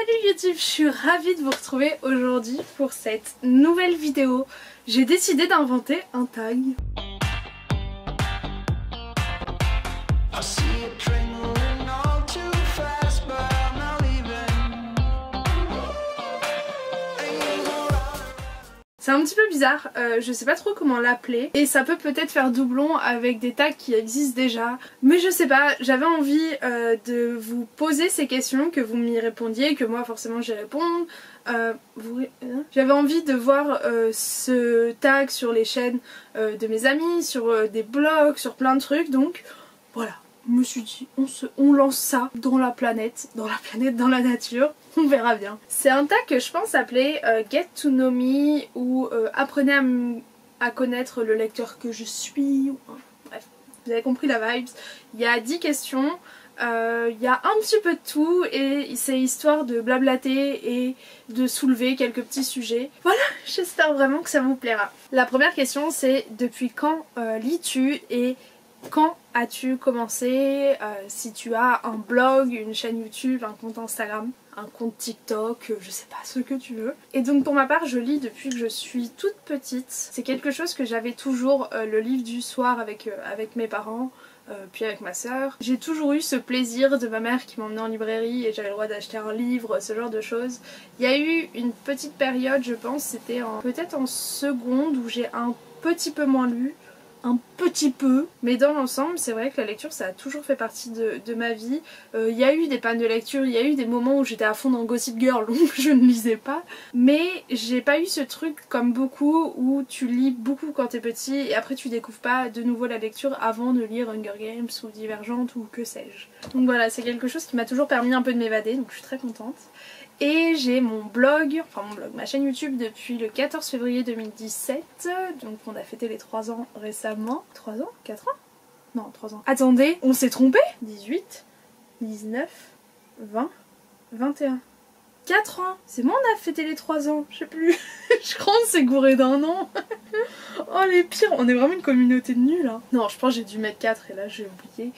Salut YouTube, je suis ravie de vous retrouver aujourd'hui pour cette nouvelle vidéo. J'ai décidé d'inventer un tag. C'est un petit peu bizarre, je sais pas trop comment l'appeler et ça peut peut-être faire doublon avec des tags qui existent déjà, mais je sais pas, j'avais envie de vous poser ces questions, que vous m'y répondiez, que moi forcément j'y réponde. J'avais envie de voir ce tag sur les chaînes de mes amis, sur des blogs, sur plein de trucs, donc voilà. Je me suis dit, on lance ça dans la planète, dans la nature, on verra bien. C'est un tag que je pense appeler Get to Know Me ou apprenez à connaître le lecteur que je suis. Bref, vous avez compris la vibe. Il y a 10 questions, il y a un petit peu de tout et c'est histoire de blablater et de soulever quelques petits sujets. Voilà, j'espère vraiment que ça vous plaira. La première question c'est depuis quand lis-tu et quand as-tu commencé, si tu as un blog, une chaîne YouTube, un compte Instagram, un compte TikTok, je sais pas, ce que tu veux. Et donc pour ma part, je lis depuis que je suis toute petite. C'est quelque chose que j'avais toujours, le livre du soir avec mes parents, puis avec ma soeur. J'ai toujours eu ce plaisir de ma mère qui m'emmenait en librairie et j'avais le droit d'acheter un livre, ce genre de choses. Il y a eu une petite période, je pense, c'était peut-être en seconde où j'ai un petit peu moins lu. Un petit peu, mais dans l'ensemble c'est vrai que la lecture ça a toujours fait partie de ma vie. Il y a eu des pannes de lecture, il y a eu des moments où j'étais à fond dans Gossip Girl donc je ne lisais pas, mais j'ai pas eu ce truc comme beaucoup où tu lis beaucoup quand t'es petit et après tu découvres pas de nouveau la lecture avant de lire Hunger Games ou Divergente ou que sais-je. Donc voilà, c'est quelque chose qui m'a toujours permis un peu de m'évader, donc je suis très contente. Et j'ai mon blog, ma chaîne YouTube depuis le 14 février 2017, donc on a fêté les 3 ans récemment. 3 ans 4 ans Non, 3 ans. Attendez, on s'est trompé 18, 19, 20, 21. 4 ans. C'est bon, on a fêté les 3 ans, je sais plus. Je crois qu'on s'est gouré d'un an. Oh les pires, on est vraiment une communauté de nuls hein. Non, je pense que j'ai dû mettre 4 et là j'ai oublié.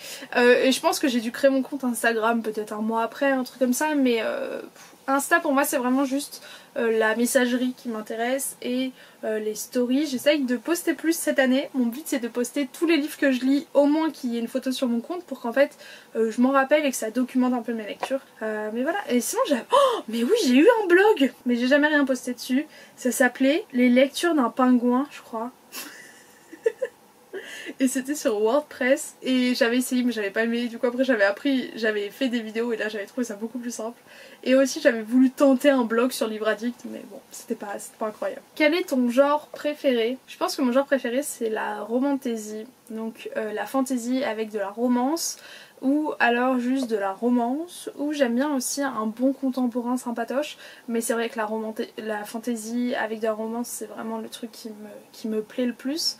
Et je pense que j'ai dû créer mon compte Instagram peut-être un mois après, un truc comme ça, mais Insta pour moi c'est vraiment juste la messagerie qui m'intéresse et les stories. J'essaye de poster plus cette année. Mon but c'est de poster tous les livres que je lis, au moins qu'il y ait une photo sur mon compte pour qu'en fait je m'en rappelle et que ça documente un peu mes lectures. Mais voilà, et sinon j'avais... Oh mais oui, j'ai eu un blog, mais j'ai jamais rien posté dessus. Ça s'appelait Les lectures d'un pingouin je crois. Et c'était sur WordPress et j'avais essayé mais j'avais pas aimé, du coup après j'avais fait des vidéos et là j'avais trouvé ça beaucoup plus simple. Et aussi j'avais voulu tenter un blog sur Livre Addict mais bon c'était pas incroyable. Quel est ton genre préféré? Je pense que mon genre préféré c'est la romantasy, donc la fantasy avec de la romance ou alors juste de la romance, ou j'aime bien aussi un bon contemporain sympatoche, mais c'est vrai que la fantasy avec de la romance c'est vraiment le truc qui me plaît le plus,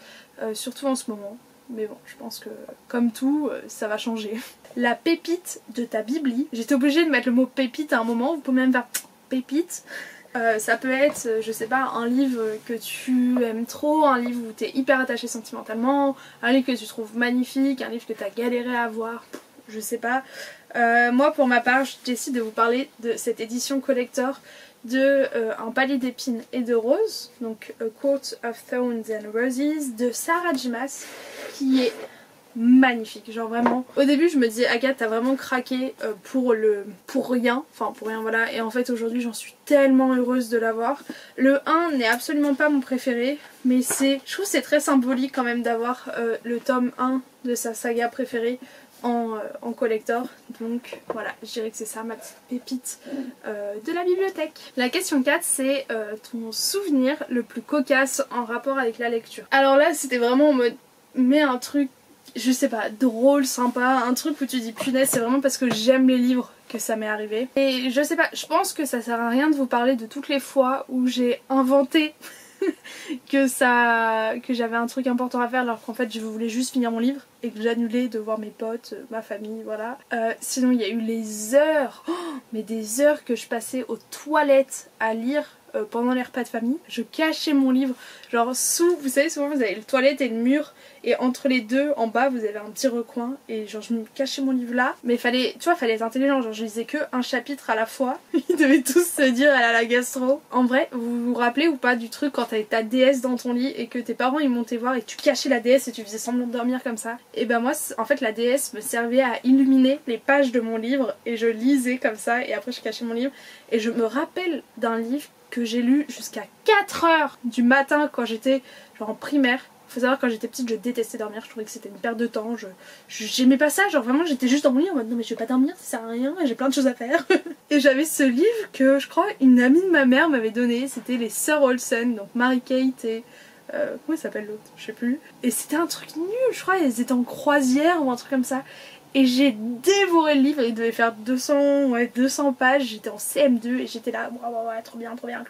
surtout en ce moment. Mais bon, je pense que comme tout, ça va changer. La pépite de ta bibli. J'étais obligée de mettre le mot pépite à un moment, vous pouvez même faire pépite. Ça peut être, je sais pas, un livre que tu aimes trop, un livre où t'es hyper attaché sentimentalement, un livre que tu trouves magnifique, un livre que t'as galéré à avoir, je sais pas. Moi pour ma part, je décide de vous parler de cette édition collector de Un palier d'épines et de roses, donc A Court of Thorns and Roses de Sarah J. Maas, qui est magnifique, genre vraiment. Au début je me disais Agathe t'as vraiment craqué pour rien voilà, et en fait aujourd'hui j'en suis tellement heureuse de l'avoir. Le 1 n'est absolument pas mon préféré, mais je trouve que c'est très symbolique quand même d'avoir le tome 1 de sa saga préférée en collector, donc voilà, je dirais que c'est ça ma petite pépite de la bibliothèque. La question 4 c'est ton souvenir le plus cocasse en rapport avec la lecture. Alors là c'était vraiment en mode, mais un truc je sais pas, drôle, sympa, un truc où tu dis punaise c'est vraiment parce que j'aime les livres que ça m'est arrivé. Et je sais pas, je pense que ça sert à rien de vous parler de toutes les fois où j'ai inventé que j'avais un truc important à faire alors qu'en fait je voulais juste finir mon livre et que j'annulais de voir mes potes, ma famille, voilà. Sinon il y a eu les heures, mais des heures que je passais aux toilettes à lire pendant les repas de famille. Je cachais mon livre, genre sous, vous savez souvent vous avez le toilette et le mur, et entre les deux en bas vous avez un petit recoin, et genre je me cachais mon livre là, mais fallait, tu vois, fallait être intelligent, genre je lisais que un chapitre à la fois. Ils devaient tous se dire elle a la gastro. En vrai, vous vous rappelez ou pas du truc quand t'avais ta DS dans ton lit et que tes parents ils montaient voir et que tu cachais la DS et tu faisais semblant de dormir comme ça? Et ben moi en fait la DS me servait à illuminer les pages de mon livre et je lisais comme ça et après je cachais mon livre. Et je me rappelle d'un livre que j'ai lu jusqu'à 4h du matin quand j'étais genre en primaire. Faut savoir, quand j'étais petite je détestais dormir, je trouvais que c'était une perte de temps, j'aimais pas ça, genre vraiment j'étais juste dans mon lit en mode non mais je vais pas dormir, ça sert à rien, j'ai plein de choses à faire. Et j'avais ce livre que je crois une amie de ma mère m'avait donné, c'était les Sœurs Olsen, donc Mary-Kate et... comment il s'appelle l'autre, je sais plus. Et c'était un truc nul, je crois elles étaient en croisière ou un truc comme ça. Et j'ai dévoré le livre, il devait faire 200 pages, j'étais en CM2 et j'étais là, ouais, trop bien, trop bien.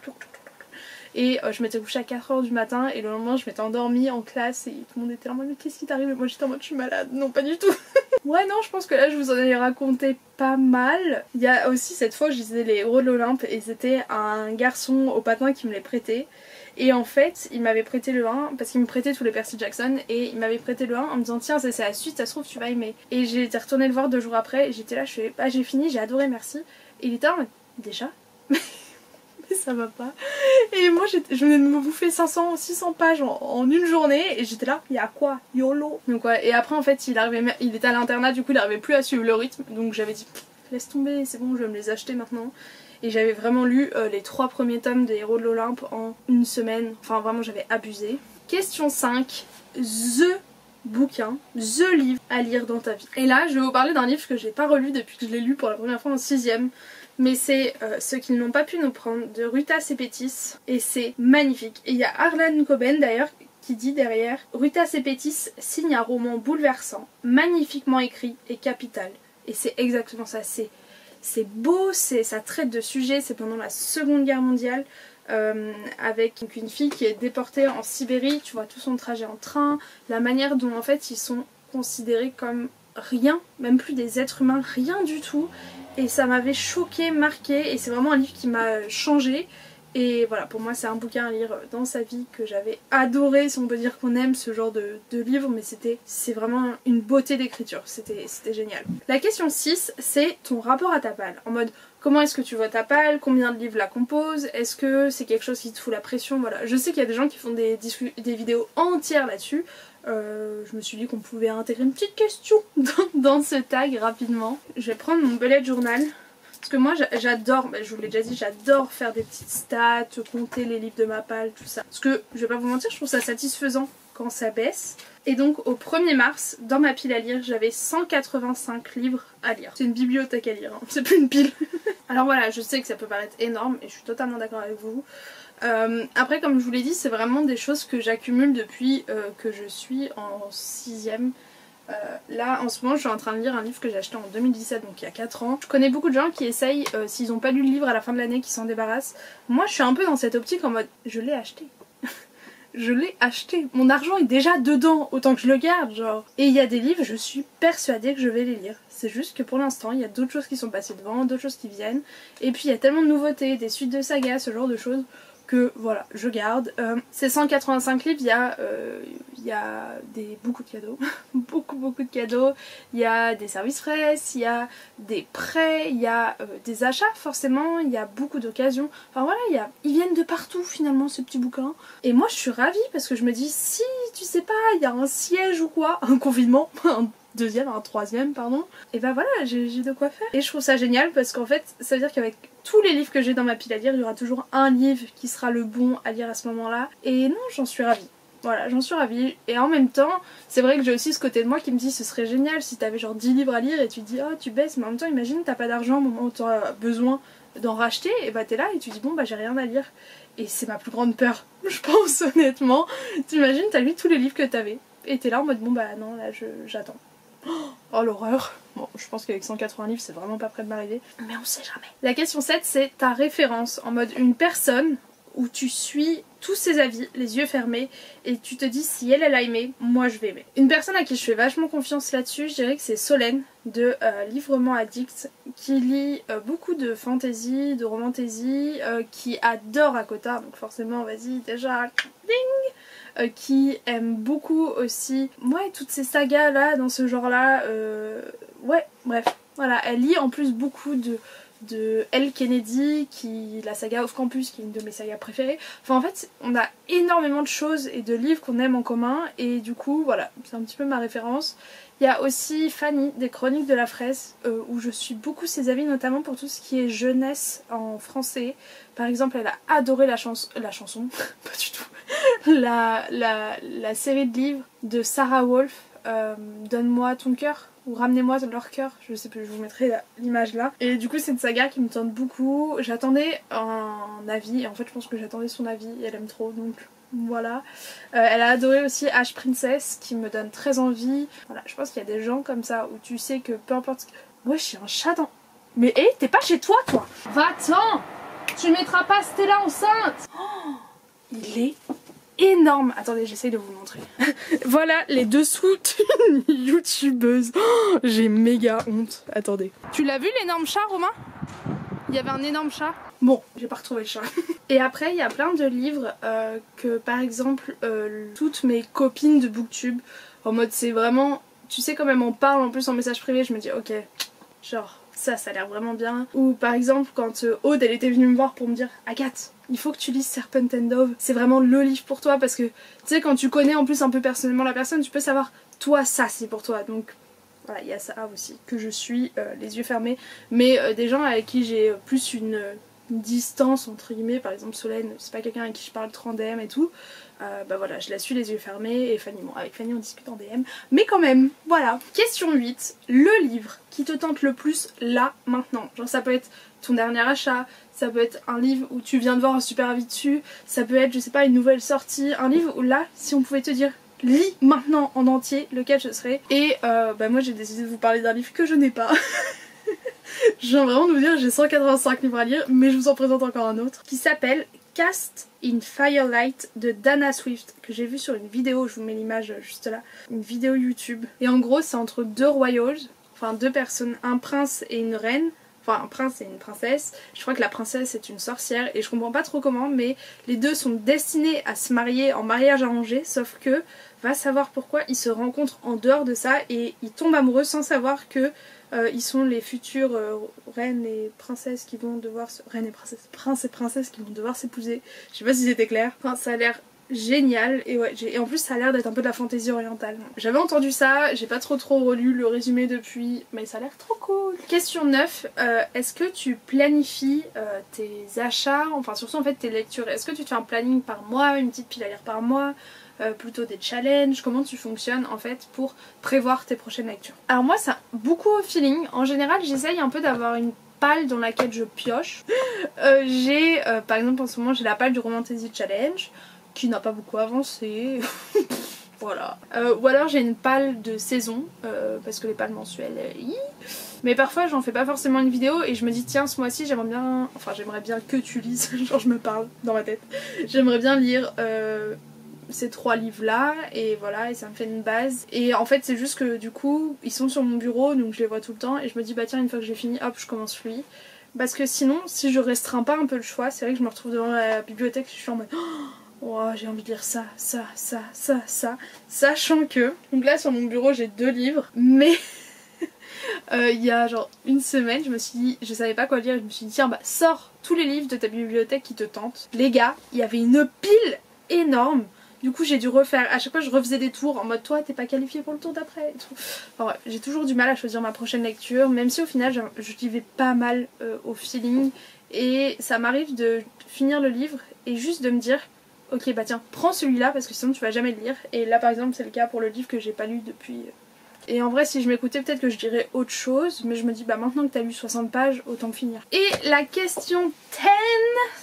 Et je m'étais couchée à 4h du matin et le lendemain je m'étais endormie en classe et tout le monde était là en mode mais qu'est-ce qui t'arrive? Et moi j'étais en mode je suis malade. Non, pas du tout. Ouais, non, je pense que là je vous en ai raconté pas mal. Il y a aussi cette fois je lisais les Héros de l'Olympe et c'était un garçon au patin qui me les prêtait. Et en fait il m'avait prêté le 1 parce qu'il me prêtait tous les Percy Jackson et il m'avait prêté le 1 en me disant tiens c'est la suite, ça se trouve tu vas aimer. Et j'ai été retournée le voir 2 jours après et j'étais là, je fais bah j'ai fini, j'ai adoré, merci. Et il était en mode déjà mais ça va pas. Et moi je venais de me bouffer 600 pages en une journée et j'étais là, il y a quoi? YOLO. Donc ouais, et après en fait il était à l'internat, du coup il arrivait plus à suivre le rythme, donc j'avais dit laisse tomber, c'est bon, je vais me les acheter maintenant. Et j'avais vraiment lu les 3 premiers tomes des Héros de l'Olympe en une semaine, enfin vraiment j'avais abusé. Question 5, The bouquin, The livre à lire dans ta vie. Et là je vais vous parler d'un livre que j'ai pas relu depuis que je l'ai lu pour la première fois en 6ème. Mais c'est Ceux qui n'ont pas pu nous prendre de Ruta Sepetys et c'est magnifique. Et il y a Harlan Coben d'ailleurs qui dit derrière Ruta Sepetys signe un roman bouleversant, magnifiquement écrit et capital. Et c'est exactement ça, c'est beau, ça traite de sujets, c'est pendant la Seconde Guerre mondiale. Avec donc une fille qui est déportée en Sibérie, tu vois tout son trajet en train, la manière dont en fait ils sont considérés comme rien, même plus des êtres humains, rien du tout. Et ça m'avait choqué, marqué, et c'est vraiment un livre qui m'a changé. Et voilà, pour moi c'est un bouquin à lire dans sa vie que j'avais adoré, si on peut dire qu'on aime ce genre de livre, mais c'est vraiment une beauté d'écriture, c'était génial. La question 6, c'est ton rapport à ta palle, en mode comment est-ce que tu vois ta palle, combien de livres la composent, est-ce que c'est quelque chose qui te fout la pression, voilà. Je sais qu'il y a des gens qui font des vidéos entières là-dessus. Je me suis dit qu'on pouvait intégrer une petite question dans ce tag rapidement. Je vais prendre mon bullet journal. Parce que moi j'adore, je vous l'ai déjà dit, j'adore faire des petites stats, compter les livres de ma palle, tout ça. Parce que je vais pas vous mentir, je trouve ça satisfaisant quand ça baisse. Et donc au 1er mars, dans ma pile à lire, j'avais 185 livres à lire. C'est une bibliothèque à lire, hein. C'est plus une pile. Alors voilà, je sais que ça peut paraître énorme et je suis totalement d'accord avec vous. Après comme je vous l'ai dit, c'est vraiment des choses que j'accumule depuis que je suis en 6ème. Là en ce moment je suis en train de lire un livre que j'ai acheté en 2017, donc il y a 4 ans. Je connais beaucoup de gens qui essayent, s'ils n'ont pas lu le livre à la fin de l'année, qui s'en débarrassent. Moi je suis un peu dans cette optique en mode je l'ai acheté. Je l'ai acheté, mon argent est déjà dedans, autant que je le garde genre. Et il y a des livres, je suis persuadée que je vais les lire. C'est juste que pour l'instant il y a d'autres choses qui sont passées devant, d'autres choses qui viennent. Et puis il y a tellement de nouveautés, des suites de sagas, ce genre de choses, que voilà, je garde. Ces 185 livres, il y a beaucoup de cadeaux. beaucoup de cadeaux. Il y a des services frais, il y a des prêts, il y a des achats forcément, il y a beaucoup d'occasions. Enfin voilà, ils viennent de partout finalement ces petits bouquins. Et moi je suis ravie parce que je me dis si tu sais pas, il y a un siège ou quoi, un confinement, un 3e pardon, et bah voilà, j'ai de quoi faire. Et je trouve ça génial parce qu'en fait ça veut dire qu'avec tous les livres que j'ai dans ma pile à lire, il y aura toujours un livre qui sera le bon à lire à ce moment là. Et non, j'en suis ravie. Voilà, j'en suis ravie. Et en même temps, c'est vrai que j'ai aussi ce côté de moi qui me dit ce serait génial si t'avais genre 10 livres à lire et tu te dis oh tu baisses, mais en même temps imagine t'as pas d'argent au moment où t'auras besoin d'en racheter, et bah t'es là et tu dis bon bah j'ai rien à lire. Et c'est ma plus grande peur, je pense honnêtement. T'imagines t'as lu tous les livres que t'avais et t'es là en mode bon bah non là j'attends. Oh l'horreur. Bon, je pense qu'avec 180 livres c'est vraiment pas près de m'arriver, mais on sait jamais. La question 7 c'est ta référence, en mode une personne où tu suis tous ses avis, les yeux fermés, et tu te dis si elle a aimé, moi je vais aimer. Une personne à qui je fais vachement confiance là-dessus, je dirais que c'est Solène de Livrement Addict, qui lit beaucoup de fantasy, de romantasy, qui adore Akota, donc forcément vas-y déjà ding, qui aime beaucoup aussi ouais toutes ces sagas là dans ce genre là, ouais bref voilà, elle lit en plus beaucoup de Elle Kennedy, la saga Off Campus qui est une de mes sagas préférées. Enfin en fait on a énormément de choses et de livres qu'on aime en commun et du coup voilà c'est un petit peu ma référence. Il y a aussi Fanny des Chroniques de la Fraise où je suis beaucoup ses avis notamment pour tout ce qui est jeunesse en français. Par exemple elle a adoré la chanson, pas du tout, la série de livres de Sarah Wolf, Donne-moi ton cœur ou Ramenez-moi leur cœur, je sais plus, je vous mettrai l'image là. Et du coup c'est une saga qui me tente beaucoup, j'attendais un avis et en fait je pense que j'attendais son avis et elle aime trop donc voilà. Elle a adoré aussi H Princess qui me donne très envie. Voilà, je pense qu'il y a des gens comme ça où tu sais que peu importe... Ouais j'ai un chat dans... Mais hé, t'es pas chez toi toi. Va-t'en. Tu mettras pas Stella enceinte. Oh, il est énorme. Attendez, j'essaye de vous montrer. Voilà les dessous d'une youtubeuse. Oh, j'ai méga honte. Attendez. Tu l'as vu l'énorme chat, Romain? Il y avait un énorme chat. Bon, j'ai pas retrouvé le chat. Et après, il y a plein de livres que, par exemple, toutes mes copines de Booktube, en mode c'est vraiment... Tu sais, quand même on parle en plus en message privé, je me dis ok, genre ça a l'air vraiment bien. Ou par exemple, quand Aude, elle était venue me voir pour me dire Agathe, il faut que tu lises Serpent and Dove, c'est vraiment le livre pour toi parce que, tu sais, quand tu connais en plus un peu personnellement la personne, tu peux savoir, toi, ça c'est pour toi. Donc voilà, il y a ça aussi, que je suis les yeux fermés. Mais des gens avec qui j'ai plus une distance, entre guillemets, par exemple Solène, c'est pas quelqu'un avec qui je parle trop en DM et tout, bah voilà, je la suis les yeux fermés, et Fanny, bon, avec Fanny on discute en DM, mais quand même, voilà. Question 8, le livre qui te tente le plus là, maintenant. Genre ça peut être ton dernier achat, ça peut être un livre où tu viens de voir un super avis dessus, ça peut être, je sais pas, une nouvelle sortie, un livre où là, si on pouvait te dire lis maintenant en entier, lequel ce serait. Et bah moi j'ai décidé de vous parler d'un livre que je n'ai pas. Je viens vraiment de vous dire j'ai 185 livres à lire, mais je vous en présente encore un autre qui s'appelle Cast in Firelight de Dana Swift, que j'ai vu sur une vidéo, je vous mets l'image juste là, une vidéo YouTube. Et en gros c'est entre deux royals, enfin deux personnes, un prince et une reine. Enfin un prince et une princesse, je crois que la princesse est une sorcière et je comprends pas trop comment, mais les deux sont destinés à se marier en mariage arrangé, sauf que, va savoir pourquoi, ils se rencontrent en dehors de ça et ils tombent amoureux sans savoir que ils sont les futures reines et princesses qui vont devoir reines et princesses, princes et princesses qui vont devoir s'épouser. Je sais pas si c'était clair. Enfin ça a l'air génial et ouais, et en plus ça a l'air d'être un peu de la fantaisie orientale. J'avais entendu ça, j'ai pas trop relu le résumé depuis, mais ça a l'air trop cool. Question 9, est-ce que tu planifies tes achats, enfin surtout en fait tes lectures, est-ce que tu te fais un planning par mois, une petite pile à lire par mois, plutôt des challenges, comment tu fonctionnes en fait pour prévoir tes prochaines lectures? Alors moi ça beaucoup au feeling, en général j'essaye un peu d'avoir une palle dans laquelle je pioche. J'ai par exemple en ce moment j'ai la palle du Romantasy Challenge qui n'a pas beaucoup avancé. Voilà. Ou alors j'ai une palle de saison parce que les palles mensuelles mais parfois j'en fais pas forcément une vidéo et je me dis tiens ce mois-ci j'aimerais bien que tu lises, genre je me parle dans ma tête, j'aimerais bien lire ces 3 livres là et voilà, et ça me fait une base. Et en fait c'est juste que du coup ils sont sur mon bureau donc je les vois tout le temps et je me dis bah tiens une fois que j'ai fini hop je commence lui. Parce que sinon si je restreins pas un peu le choix, c'est vrai que je me retrouve devant la bibliothèque et je suis en mode oh j'ai envie de lire ça, sachant que donc là sur mon bureau j'ai 2 livres mais il y a genre une semaine je me suis dit, je savais pas quoi lire, je me suis dit tiens bah sors tous les livres de ta bibliothèque qui te tentent. Les gars, il y avait une pile énorme. Du coup j'ai dû refaire, à chaque fois je refaisais des tours en mode toi t'es pas qualifié pour le tour d'après et tout. Enfin ouais, j'ai toujours du mal à choisir ma prochaine lecture, même si au final j'y vais pas mal au feeling. Et ça m'arrive de finir le livre et juste de me dire ok bah tiens prends celui-là parce que sinon tu vas jamais le lire. Et là par exemple c'est le cas pour le livre que j'ai pas lu depuis... Et en vrai si je m'écoutais peut-être que je dirais autre chose, mais je me dis bah maintenant que t'as lu 60 pages autant finir. Et la question 10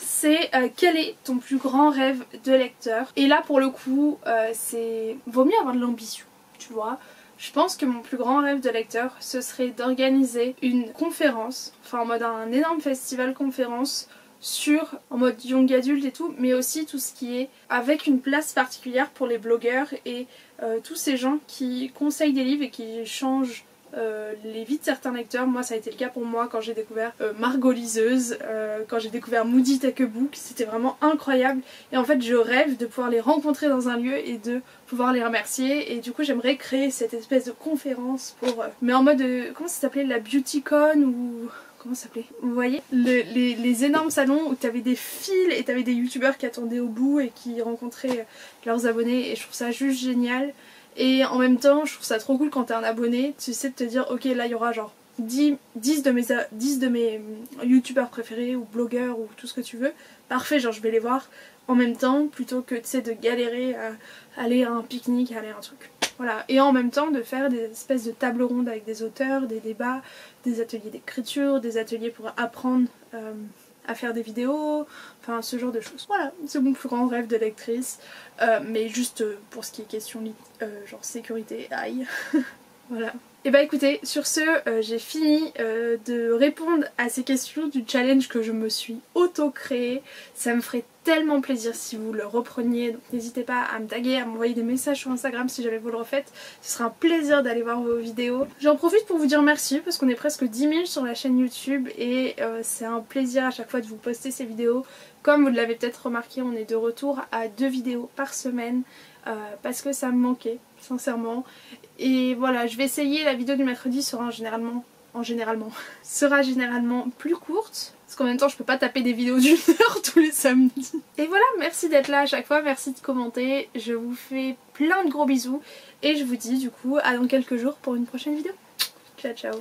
c'est quel est ton plus grand rêve de lecteur? Et là pour le coup c'est... vaut mieux avoir de l'ambition, tu vois. Je pense que mon plus grand rêve de lecteur ce serait d'organiser une conférence, enfin en mode un énorme festival conférence sur, en mode young adulte et tout, mais aussi tout ce qui est avec une place particulière pour les blogueurs et tous ces gens qui conseillent des livres et qui changent les vies de certains lecteurs. Moi ça a été le cas pour moi quand j'ai découvert Margot Liseuse, quand j'ai découvert Moody Take a Book, c'était vraiment incroyable et en fait je rêve de pouvoir les rencontrer dans un lieu et de pouvoir les remercier et du coup j'aimerais créer cette espèce de conférence pour mais en mode comment ça s'appelait, la BeautyCon ou comment ça s'appelait, vous voyez les énormes salons où t'avais des files et t'avais des youtubeurs qui attendaient au bout et qui rencontraient leurs abonnés et je trouve ça juste génial. Et en même temps, je trouve ça trop cool quand t'es un abonné, tu sais de te dire ok là il y aura genre 10 de mes youtubeurs préférés ou blogueurs ou tout ce que tu veux, parfait, genre je vais les voir en même temps plutôt que tu sais de galérer à aller à un pique-nique, à aller à un truc. Voilà, et en même temps de faire des espèces de tables rondes avec des auteurs, des débats, des ateliers d'écriture, des ateliers pour apprendre à faire des vidéos, enfin ce genre de choses. Voilà, c'est mon plus grand rêve de lectrice, mais juste pour ce qui est question genre sécurité, aïe. Voilà. Et bah écoutez, sur ce, j'ai fini de répondre à ces questions du challenge que je me suis auto-créé. Ça me ferait tellement plaisir si vous le repreniez, donc n'hésitez pas à me taguer, à m'envoyer des messages sur Instagram si jamais vous le refaites. Ce sera un plaisir d'aller voir vos vidéos. J'en profite pour vous dire merci parce qu'on est presque 10 000 sur la chaîne YouTube et c'est un plaisir à chaque fois de vous poster ces vidéos. Comme vous l'avez peut-être remarqué, on est de retour à 2 vidéos par semaine parce que ça me manquait, sincèrement. Et voilà, je vais essayer, la vidéo du mercredi sera généralement plus courte. Parce qu'en même temps je peux pas taper des vidéos d'1 heure tous les samedis. Et voilà, merci d'être là à chaque fois, merci de commenter. Je vous fais plein de gros bisous. Et je vous dis du coup à dans quelques jours pour une prochaine vidéo. Ciao ciao.